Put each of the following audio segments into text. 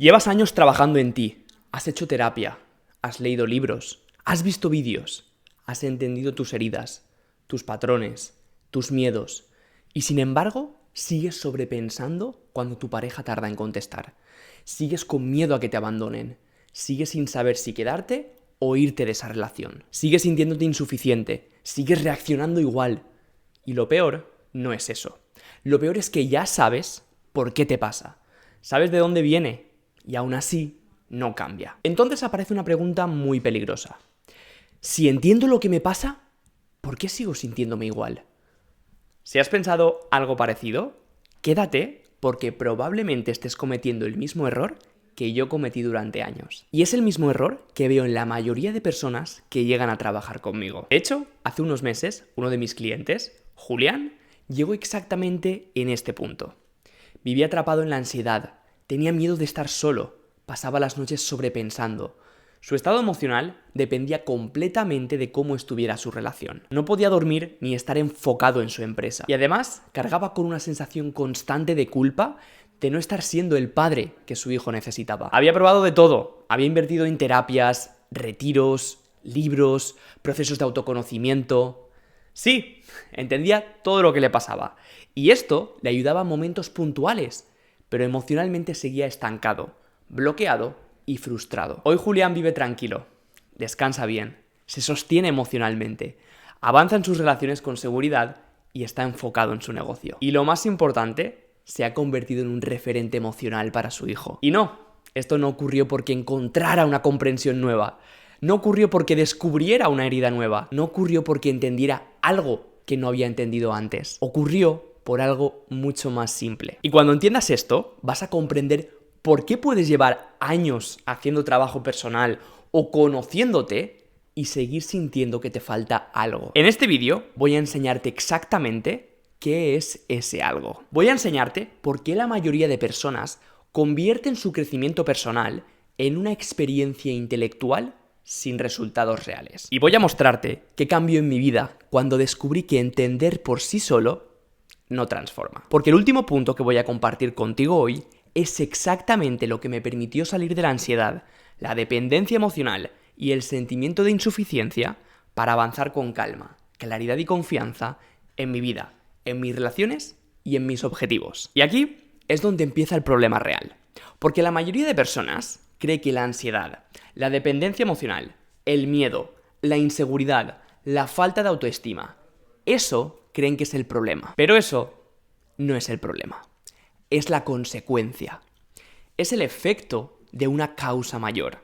Llevas años trabajando en ti, has hecho terapia, has leído libros, has visto vídeos, has entendido tus heridas, tus patrones, tus miedos, y sin embargo sigues sobrepensando cuando tu pareja tarda en contestar. Sigues con miedo a que te abandonen, sigues sin saber si quedarte o irte de esa relación. Sigues sintiéndote insuficiente, sigues reaccionando igual. Y lo peor no es eso. Lo peor es que ya sabes por qué te pasa. Sabes de dónde viene y aún así no cambia. Entonces aparece una pregunta muy peligrosa. Si entiendo lo que me pasa, ¿por qué sigo sintiéndome igual? Si has pensado algo parecido, quédate porque probablemente estés cometiendo el mismo error que yo cometí durante años. Y es el mismo error que veo en la mayoría de personas que llegan a trabajar conmigo. De hecho, hace unos meses, uno de mis clientes, Julián, llegó exactamente en este punto. Vivía atrapado en la ansiedad, tenía miedo de estar solo, pasaba las noches sobrepensando. Su estado emocional dependía completamente de cómo estuviera su relación. No podía dormir ni estar enfocado en su empresa. Y además, cargaba con una sensación constante de culpa de no estar siendo el padre que su hijo necesitaba. Había probado de todo. Había invertido en terapias, retiros, libros, procesos de autoconocimiento. Sí, entendía todo lo que le pasaba. Y esto le ayudaba en momentos puntuales, pero emocionalmente seguía estancado, bloqueado y frustrado. Hoy Julián vive tranquilo, descansa bien, se sostiene emocionalmente, avanza en sus relaciones con seguridad y está enfocado en su negocio. Y lo más importante, se ha convertido en un referente emocional para su hijo. Y no, esto no ocurrió porque encontrara una comprensión nueva, no ocurrió porque descubriera una herida nueva, no ocurrió porque entendiera algo que no había entendido antes, ocurrió por algo mucho más simple. Y cuando entiendas esto, vas a comprender por qué puedes llevar años haciendo trabajo personal o conociéndote y seguir sintiendo que te falta algo. En este vídeo voy a enseñarte exactamente qué es ese algo. Voy a enseñarte por qué la mayoría de personas convierten su crecimiento personal en una experiencia intelectual sin resultados reales. Y voy a mostrarte qué cambió en mi vida cuando descubrí que entender por sí solo no transforma. Porque el último punto que voy a compartir contigo hoy es exactamente lo que me permitió salir de la ansiedad, la dependencia emocional y el sentimiento de insuficiencia para avanzar con calma, claridad y confianza en mi vida, en mis relaciones y en mis objetivos. Y aquí es donde empieza el problema real. Porque la mayoría de personas cree que la ansiedad, la dependencia emocional, el miedo, la inseguridad, la falta de autoestima, eso creen que es el problema. Pero eso no es el problema. Es la consecuencia. Es el efecto de una causa mayor.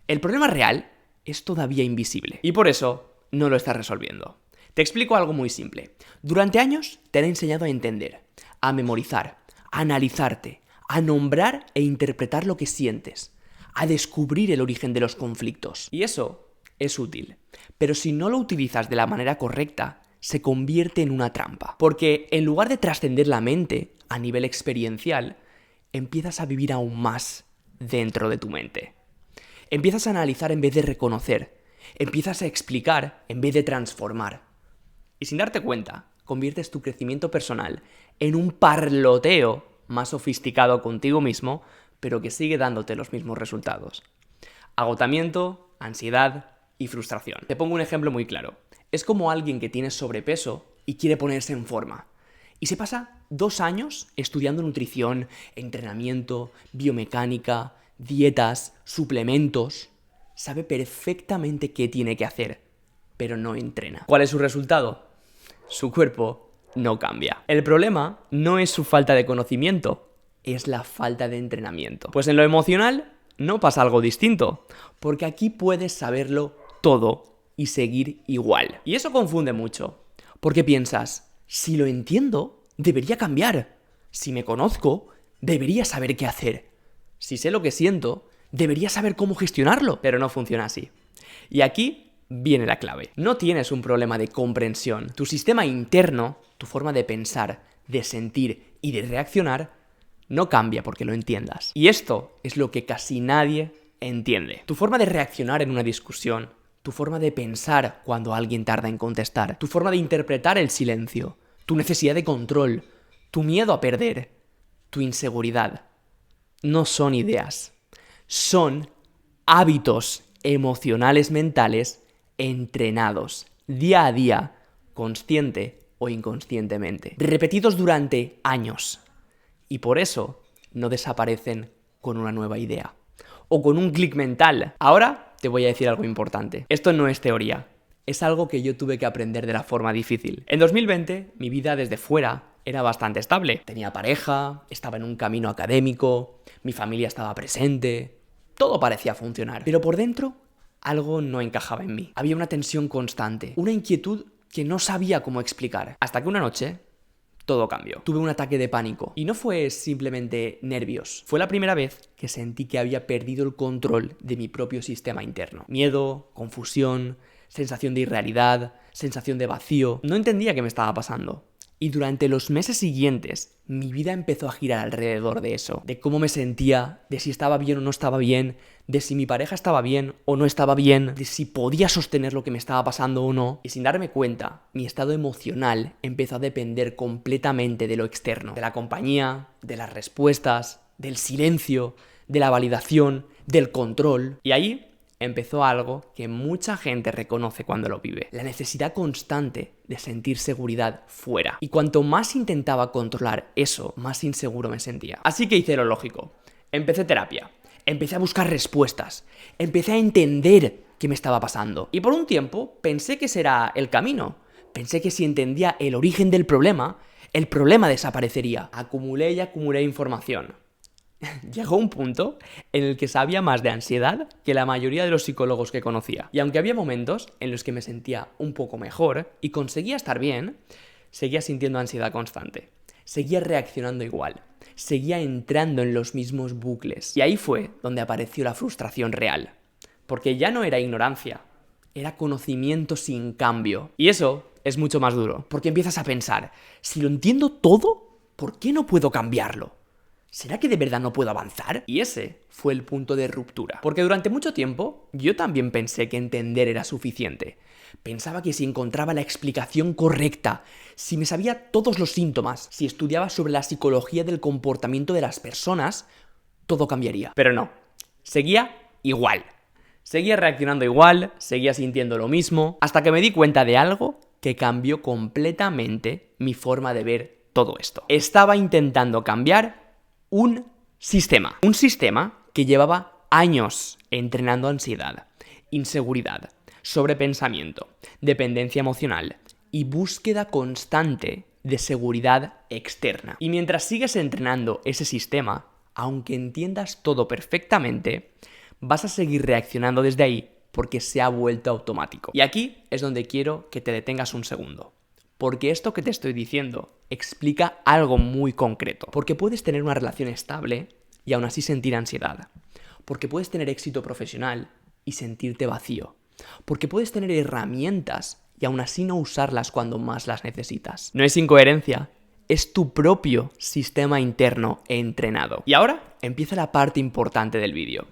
El problema real es todavía invisible. Y por eso no lo estás resolviendo. Te explico algo muy simple. Durante años te han enseñado a entender, a memorizar, a analizarte, a nombrar e interpretar lo que sientes, a descubrir el origen de los conflictos. Y eso es útil. Pero si no lo utilizas de la manera correcta, se convierte en una trampa. Porque en lugar de trascender la mente a nivel experiencial, empiezas a vivir aún más dentro de tu mente. Empiezas a analizar en vez de reconocer. Empiezas a explicar en vez de transformar. Y sin darte cuenta, conviertes tu crecimiento personal en un parloteo más sofisticado contigo mismo, pero que sigue dándote los mismos resultados. Agotamiento, ansiedad y frustración. Te pongo un ejemplo muy claro. Es como alguien que tiene sobrepeso y quiere ponerse en forma. Y se pasa 2 años estudiando nutrición, entrenamiento, biomecánica, dietas, suplementos. Sabe perfectamente qué tiene que hacer, pero no entrena. ¿Cuál es su resultado? Su cuerpo no cambia. El problema no es su falta de conocimiento, es la falta de entrenamiento. Pues en lo emocional no pasa algo distinto, porque aquí puedes saberlo todo y seguir igual. Y eso confunde mucho, porque piensas, si lo entiendo, debería cambiar. Si me conozco, debería saber qué hacer. Si sé lo que siento, debería saber cómo gestionarlo. Pero no funciona así. Y aquí viene la clave. No tienes un problema de comprensión. Tu sistema interno, tu forma de pensar, de sentir y de reaccionar, no cambia porque lo entiendas. Y esto es lo que casi nadie entiende. Tu forma de reaccionar en una discusión, tu forma de pensar cuando alguien tarda en contestar, tu forma de interpretar el silencio, tu necesidad de control, tu miedo a perder, tu inseguridad. no son ideas, son hábitos emocionales mentales entrenados día a día, consciente o inconscientemente, repetidos durante años. Y por eso no desaparecen con una nueva idea o con un clic mental. Ahora te voy a decir algo importante. Esto no es teoría, es algo que yo tuve que aprender de la forma difícil. En 2020, mi vida desde fuera era bastante estable. Tenía pareja, estaba en un camino académico, mi familia estaba presente, todo parecía funcionar. Pero por dentro, algo no encajaba en mí. Había una tensión constante, una inquietud que no sabía cómo explicar. Hasta que una noche todo cambió. Tuve un ataque de pánico. Y no fue simplemente nervios. Fue la primera vez que sentí que había perdido el control de mi propio sistema interno. Miedo, confusión, sensación de irrealidad, sensación de vacío. No entendía qué me estaba pasando. Y durante los meses siguientes, mi vida empezó a girar alrededor de eso. De cómo me sentía, de si estaba bien o no estaba bien, de si mi pareja estaba bien o no estaba bien, de si podía sostener lo que me estaba pasando o no. Y sin darme cuenta, mi estado emocional empezó a depender completamente de lo externo. De la compañía, de las respuestas, del silencio, de la validación, del control. Y ahí empezó algo que mucha gente reconoce cuando lo vive. La necesidad constante de sentir seguridad fuera. Y cuanto más intentaba controlar eso, más inseguro me sentía. Así que hice lo lógico. Empecé terapia. Empecé a buscar respuestas. Empecé a entender qué me estaba pasando. Y por un tiempo pensé que ese era el camino. Pensé que si entendía el origen del problema, el problema desaparecería. Acumulé y acumulé información. Llegó un punto en el que sabía más de ansiedad que la mayoría de los psicólogos que conocía. Y aunque había momentos en los que me sentía un poco mejor y conseguía estar bien, seguía sintiendo ansiedad constante. Seguía reaccionando igual. Seguía entrando en los mismos bucles. Y ahí fue donde apareció la frustración real. Porque ya no era ignorancia, era conocimiento sin cambio. Y eso es mucho más duro. Porque empiezas a pensar, si lo entiendo todo, ¿por qué no puedo cambiarlo? ¿Será que de verdad no puedo avanzar? Y ese fue el punto de ruptura. Porque durante mucho tiempo yo también pensé que entender era suficiente. Pensaba que si encontraba la explicación correcta, si me sabía todos los síntomas, si estudiaba sobre la psicología del comportamiento de las personas, todo cambiaría. Pero no, seguía igual. Seguía reaccionando igual, seguía sintiendo lo mismo, hasta que me di cuenta de algo que cambió completamente mi forma de ver todo esto. Estaba intentando cambiar un sistema que llevaba años entrenando ansiedad, inseguridad, sobrepensamiento, dependencia emocional y búsqueda constante de seguridad externa. Y mientras sigues entrenando ese sistema, aunque entiendas todo perfectamente, vas a seguir reaccionando desde ahí porque se ha vuelto automático. Y aquí es donde quiero que te detengas un segundo. Porque esto que te estoy diciendo explica algo muy concreto. Porque puedes tener una relación estable y aún así sentir ansiedad. Porque puedes tener éxito profesional y sentirte vacío. Porque puedes tener herramientas y aún así no usarlas cuando más las necesitas. No es incoherencia, es tu propio sistema interno entrenado. Y ahora empieza la parte importante del vídeo.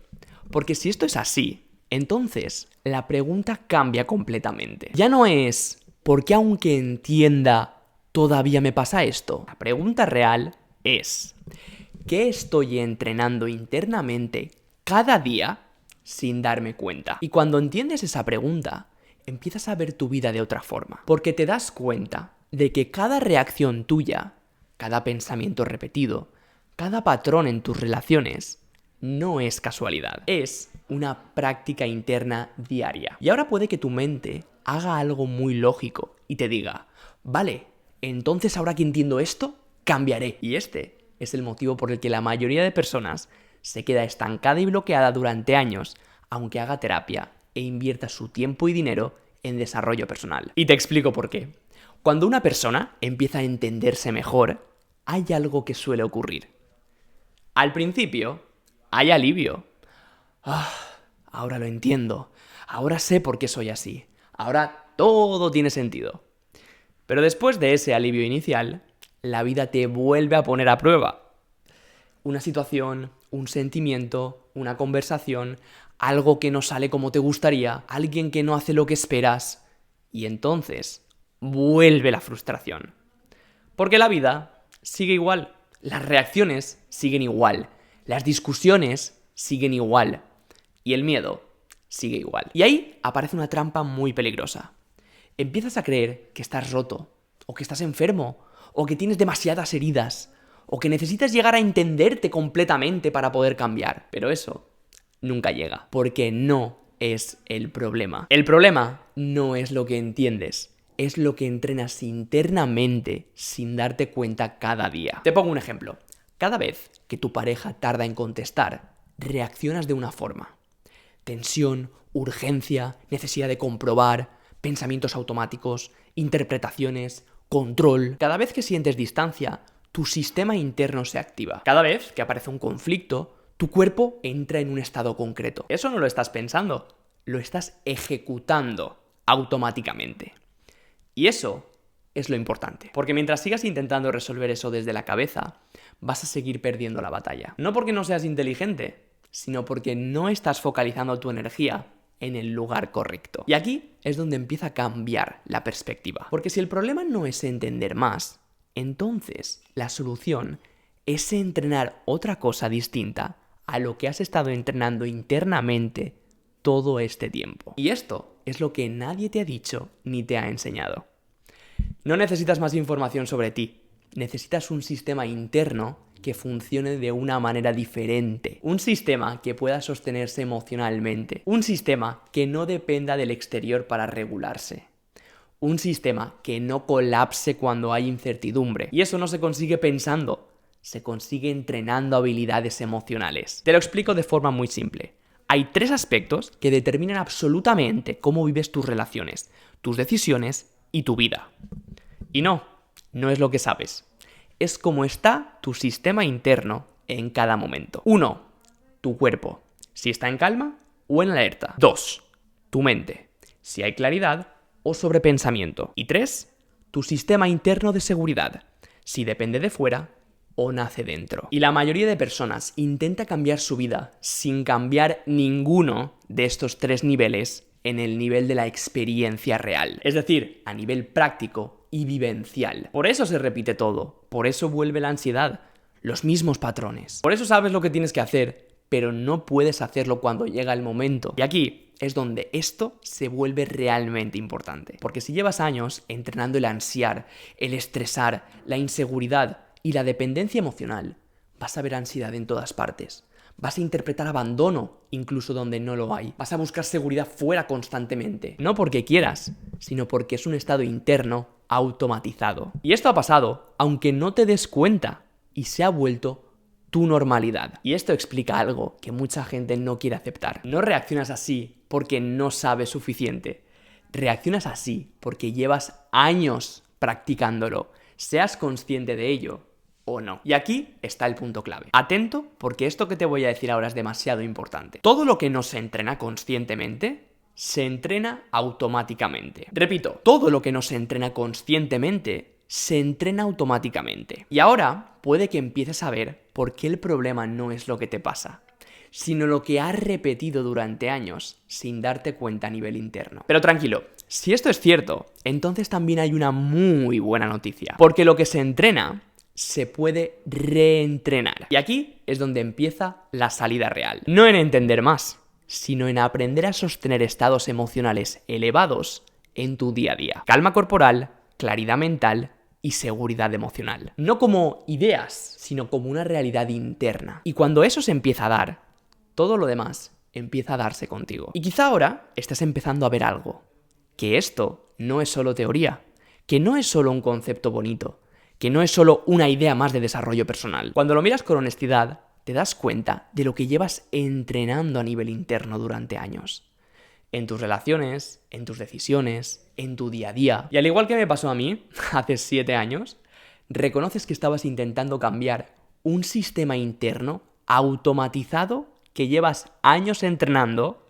Porque si esto es así, entonces la pregunta cambia completamente. Ya no es ¿por qué aunque entienda todavía me pasa esto? La pregunta real es ¿qué estoy entrenando internamente cada día sin darme cuenta? Y cuando entiendes esa pregunta, empiezas a ver tu vida de otra forma. Porque te das cuenta de que cada reacción tuya, cada pensamiento repetido, cada patrón en tus relaciones, no es casualidad. Es una práctica interna diaria. Y ahora puede que tu mente haga algo muy lógico y te diga, vale, entonces ahora que entiendo esto, cambiaré. Y este es el motivo por el que la mayoría de personas se queda estancada y bloqueada durante años, aunque haga terapia e invierta su tiempo y dinero en desarrollo personal. Y te explico por qué. Cuando una persona empieza a entenderse mejor, hay algo que suele ocurrir. Al principio, hay alivio. Ahora lo entiendo. Ahora sé por qué soy así. Ahora todo tiene sentido. Pero después de ese alivio inicial, la vida te vuelve a poner a prueba. Una situación, un sentimiento, una conversación, algo que no sale como te gustaría, alguien que no hace lo que esperas. Y entonces vuelve la frustración. Porque la vida sigue igual. Las reacciones siguen igual. Las discusiones siguen igual. Y el miedo sigue igual. Y ahí aparece una trampa muy peligrosa. Empiezas a creer que estás roto, o que estás enfermo, o que tienes demasiadas heridas, o que necesitas llegar a entenderte completamente para poder cambiar. Pero eso nunca llega, porque no es el problema. El problema no es lo que entiendes, es lo que entrenas internamente sin darte cuenta cada día. Te pongo un ejemplo. Cada vez que tu pareja tarda en contestar, reaccionas de una forma. Tensión, urgencia, necesidad de comprobar, pensamientos automáticos, interpretaciones, control. Cada vez que sientes distancia, tu sistema interno se activa. Cada vez que aparece un conflicto, tu cuerpo entra en un estado concreto. Eso no lo estás pensando, lo estás ejecutando automáticamente. Y eso es lo importante. Porque mientras sigas intentando resolver eso desde la cabeza, vas a seguir perdiendo la batalla. No porque no seas inteligente, sino porque no estás focalizando tu energía en el lugar correcto. Y aquí es donde empieza a cambiar la perspectiva. Porque si el problema no es entender más, entonces la solución es entrenar otra cosa distinta a lo que has estado entrenando internamente todo este tiempo. Y esto es lo que nadie te ha dicho ni te ha enseñado. No necesitas más información sobre ti, necesitas un sistema interno que funcione de una manera diferente. Un sistema que pueda sostenerse emocionalmente. Un sistema que no dependa del exterior para regularse. Un sistema que no colapse cuando hay incertidumbre. Y eso no se consigue pensando, se consigue entrenando habilidades emocionales. Te lo explico de forma muy simple. Hay 3 aspectos que determinan absolutamente cómo vives tus relaciones, tus decisiones y tu vida. Y no es lo que sabes. Es cómo está tu sistema interno en cada momento. 1. Tu cuerpo, si está en calma o en alerta. 2. Tu mente, si hay claridad o sobrepensamiento. Y 3. Tu sistema interno de seguridad, si depende de fuera o nace dentro. Y la mayoría de personas intenta cambiar su vida sin cambiar ninguno de estos 3 niveles en el nivel de la experiencia real. Es decir, a nivel práctico y vivencial. Por eso se repite todo, por eso vuelve la ansiedad, los mismos patrones. Por eso sabes lo que tienes que hacer, pero no puedes hacerlo cuando llega el momento. Y aquí es donde esto se vuelve realmente importante. Porque si llevas años entrenando el ansiar, el estresar, la inseguridad y la dependencia emocional, vas a ver ansiedad en todas partes. Vas a interpretar abandono incluso donde no lo hay. Vas a buscar seguridad fuera constantemente. No porque quieras, sino porque es un estado interno automatizado. Y esto ha pasado aunque no te des cuenta y se ha vuelto tu normalidad. Y esto explica algo que mucha gente no quiere aceptar. No reaccionas así porque no sabes suficiente. Reaccionas así porque llevas años practicándolo. Seas consciente de ello o no. Y aquí está el punto clave. Atento, porque esto que te voy a decir ahora es demasiado importante. Todo lo que no se entrena conscientemente, se entrena automáticamente. Repito, todo lo que no se entrena conscientemente, se entrena automáticamente. Y ahora puede que empieces a ver por qué el problema no es lo que te pasa, sino lo que has repetido durante años sin darte cuenta a nivel interno. Pero tranquilo, si esto es cierto, entonces también hay una muy buena noticia. Porque lo que se entrena se puede reentrenar. Y aquí es donde empieza la salida real. No en entender más, sino en aprender a sostener estados emocionales elevados en tu día a día. Calma corporal, claridad mental y seguridad emocional. No como ideas, sino como una realidad interna. Y cuando eso se empieza a dar, todo lo demás empieza a darse contigo. Y quizá ahora estés empezando a ver algo. Que esto no es solo teoría, que no es solo un concepto bonito, que no es solo una idea más de desarrollo personal. Cuando lo miras con honestidad, te das cuenta de lo que llevas entrenando a nivel interno durante años. En tus relaciones, en tus decisiones, en tu día a día. Y al igual que me pasó a mí, hace 7 años, reconoces que estabas intentando cambiar un sistema interno automatizado que llevas años entrenando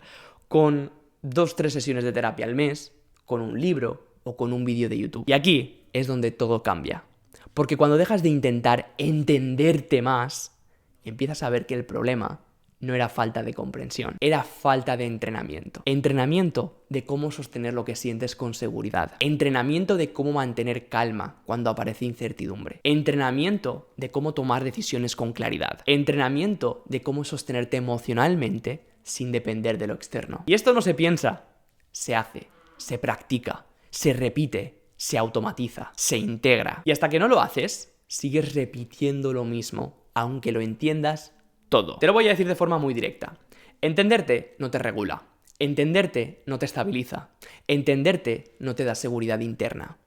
con 2-3 sesiones de terapia al mes, con un libro o con un vídeo de YouTube. Y aquí es donde todo cambia. Porque cuando dejas de intentar entenderte más, empiezas a ver que el problema no era falta de comprensión, era falta de entrenamiento. Entrenamiento de cómo sostener lo que sientes con seguridad. Entrenamiento de cómo mantener calma cuando aparece incertidumbre. Entrenamiento de cómo tomar decisiones con claridad. Entrenamiento de cómo sostenerte emocionalmente sin depender de lo externo. Y esto no se piensa, se hace, se practica, se repite, se automatiza, se integra. Y hasta que no lo haces, sigues repitiendo lo mismo, aunque lo entiendas todo. Te lo voy a decir de forma muy directa. Entenderte no te regula. Entenderte no te estabiliza. Entenderte no te da seguridad interna.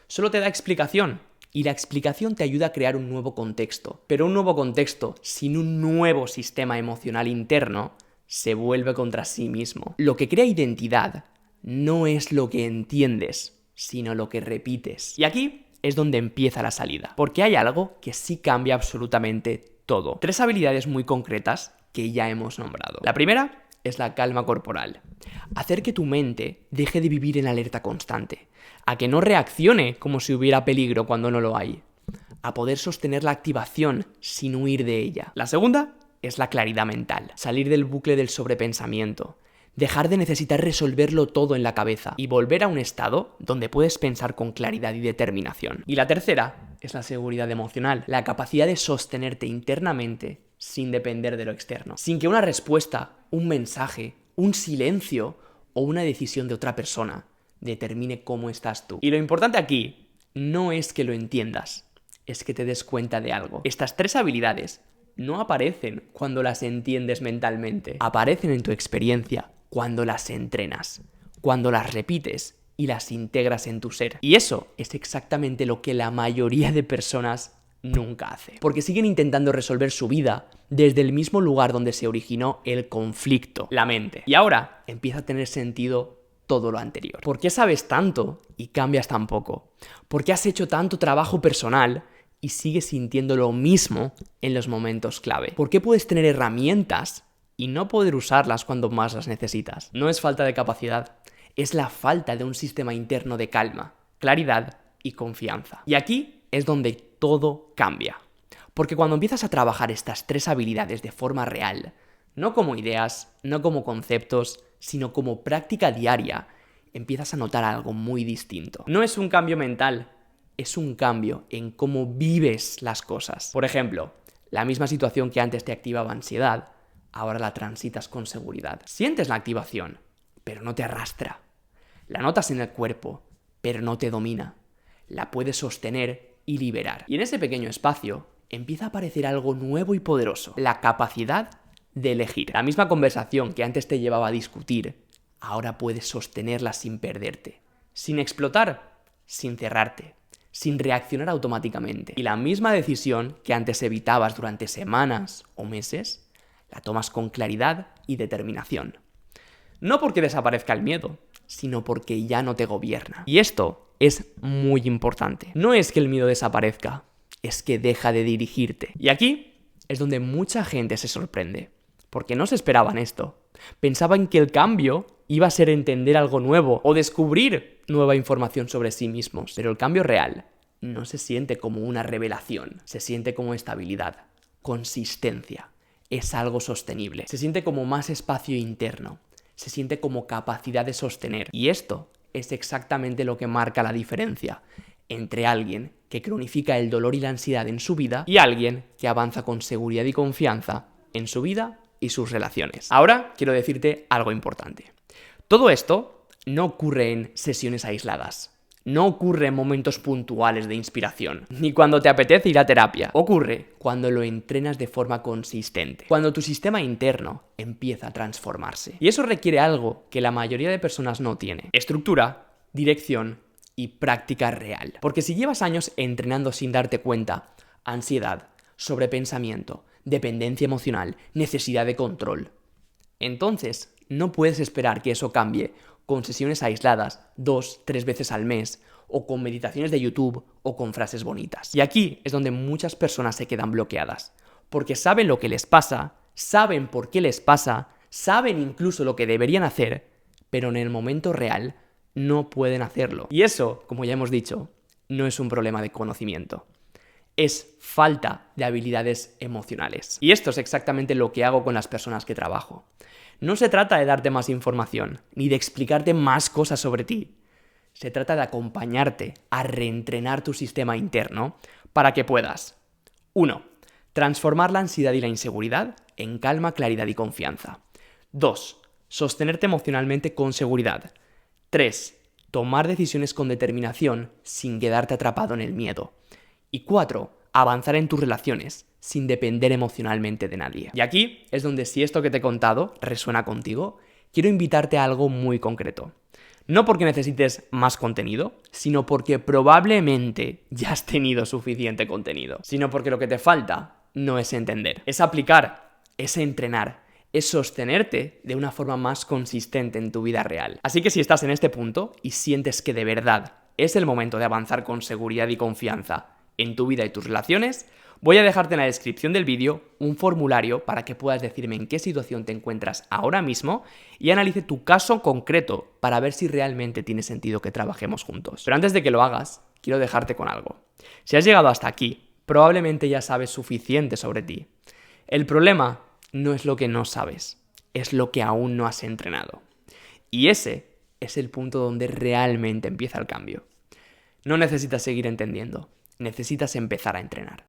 Solo te da explicación. Y la explicación te ayuda a crear un nuevo contexto. Pero un nuevo contexto sin un nuevo sistema emocional interno se vuelve contra sí mismo. Lo que crea identidad no es lo que entiendes, sino lo que repites. Y aquí es donde empieza la salida. Porque hay algo que sí cambia absolutamente todo. 3 habilidades muy concretas que ya hemos nombrado. La primera es la calma corporal. Hacer que tu mente deje de vivir en alerta constante. A que no reaccione como si hubiera peligro cuando no lo hay. A poder sostener la activación sin huir de ella. La segunda es la claridad mental. Salir del bucle del sobrepensamiento. Dejar de necesitar resolverlo todo en la cabeza y volver a un estado donde puedes pensar con claridad y determinación. Y la tercera es la seguridad emocional, la capacidad de sostenerte internamente sin depender de lo externo, sin que una respuesta, un mensaje, un silencio o una decisión de otra persona determine cómo estás tú. Y lo importante aquí no es que lo entiendas, es que te des cuenta de algo. Estas 3 habilidades no aparecen cuando las entiendes mentalmente, aparecen en tu experiencia cuando las entrenas, cuando las repites y las integras en tu ser. Y eso es exactamente lo que la mayoría de personas nunca hace. Porque siguen intentando resolver su vida desde el mismo lugar donde se originó el conflicto, la mente. Y ahora empieza a tener sentido todo lo anterior. ¿Por qué sabes tanto y cambias tan poco? ¿Por qué has hecho tanto trabajo personal y sigues sintiendo lo mismo en los momentos clave? ¿Por qué puedes tener herramientas y no poder usarlas cuando más las necesitas? No es falta de capacidad, es la falta de un sistema interno de calma, claridad y confianza. Y aquí es donde todo cambia. Porque cuando empiezas a trabajar estas 3 habilidades de forma real, no como ideas, no como conceptos, sino como práctica diaria, empiezas a notar algo muy distinto. No es un cambio mental, es un cambio en cómo vives las cosas. Por ejemplo, la misma situación que antes te activaba ansiedad, ahora la transitas con seguridad. Sientes la activación, pero no te arrastra. La notas en el cuerpo, pero no te domina. La puedes sostener y liberar. Y en ese pequeño espacio empieza a aparecer algo nuevo y poderoso. La capacidad de elegir. La misma conversación que antes te llevaba a discutir, ahora puedes sostenerla sin perderte. Sin explotar, sin cerrarte. Sin reaccionar automáticamente. Y la misma decisión que antes evitabas durante semanas o meses, la tomas con claridad y determinación. No porque desaparezca el miedo, sino porque ya no te gobierna. Y esto es muy importante. No es que el miedo desaparezca, es que deja de dirigirte. Y aquí es donde mucha gente se sorprende, porque no se esperaban esto. Pensaban que el cambio iba a ser entender algo nuevo o descubrir nueva información sobre sí mismos. Pero el cambio real no se siente como una revelación, se siente como estabilidad, consistencia. Es algo sostenible. Se siente como más espacio interno. Se siente como capacidad de sostener. Y esto es exactamente lo que marca la diferencia entre alguien que cronifica el dolor y la ansiedad en su vida y alguien que avanza con seguridad y confianza en su vida y sus relaciones. Ahora quiero decirte algo importante. Todo esto no ocurre en sesiones aisladas. No ocurre en momentos puntuales de inspiración, ni cuando te apetece ir a terapia. Ocurre cuando lo entrenas de forma consistente, cuando tu sistema interno empieza a transformarse. Y eso requiere algo que la mayoría de personas no tiene: estructura, dirección y práctica real. Porque si llevas años entrenando sin darte cuenta, ansiedad, sobrepensamiento, dependencia emocional, necesidad de control, entonces no puedes esperar que eso cambie con sesiones aisladas 2-3 veces al mes, o con meditaciones de YouTube, o con frases bonitas. Y aquí es donde muchas personas se quedan bloqueadas, porque saben lo que les pasa, saben por qué les pasa, saben incluso lo que deberían hacer, pero en el momento real no pueden hacerlo. Y eso, como ya hemos dicho, no es un problema de conocimiento. es falta de habilidades emocionales. Y esto es exactamente lo que hago con las personas que trabajo. No se trata de darte más información, ni de explicarte más cosas sobre ti. Se trata de acompañarte a reentrenar tu sistema interno para que puedas 1. Transformar la ansiedad y la inseguridad en calma, claridad y confianza. 2. Sostenerte emocionalmente con seguridad. 3. Tomar decisiones con determinación sin quedarte atrapado en el miedo. Y 4. Avanzar en tus relaciones sin depender emocionalmente de nadie. Y aquí es donde, si esto que te he contado resuena contigo, quiero invitarte a algo muy concreto. No porque necesites más contenido, sino porque probablemente ya has tenido suficiente contenido. Sino porque lo que te falta no es entender, es aplicar, es entrenar, es sostenerte de una forma más consistente en tu vida real. Así que si estás en este punto y sientes que de verdad es el momento de avanzar con seguridad y confianza en tu vida y tus relaciones, voy a dejarte en la descripción del vídeo un formulario para que puedas decirme en qué situación te encuentras ahora mismo y analice tu caso concreto para ver si realmente tiene sentido que trabajemos juntos. Pero antes de que lo hagas, quiero dejarte con algo. Si has llegado hasta aquí, probablemente ya sabes suficiente sobre ti. El problema no es lo que no sabes, es lo que aún no has entrenado. Y ese es el punto donde realmente empieza el cambio. No necesitas seguir entendiendo, necesitas empezar a entrenar.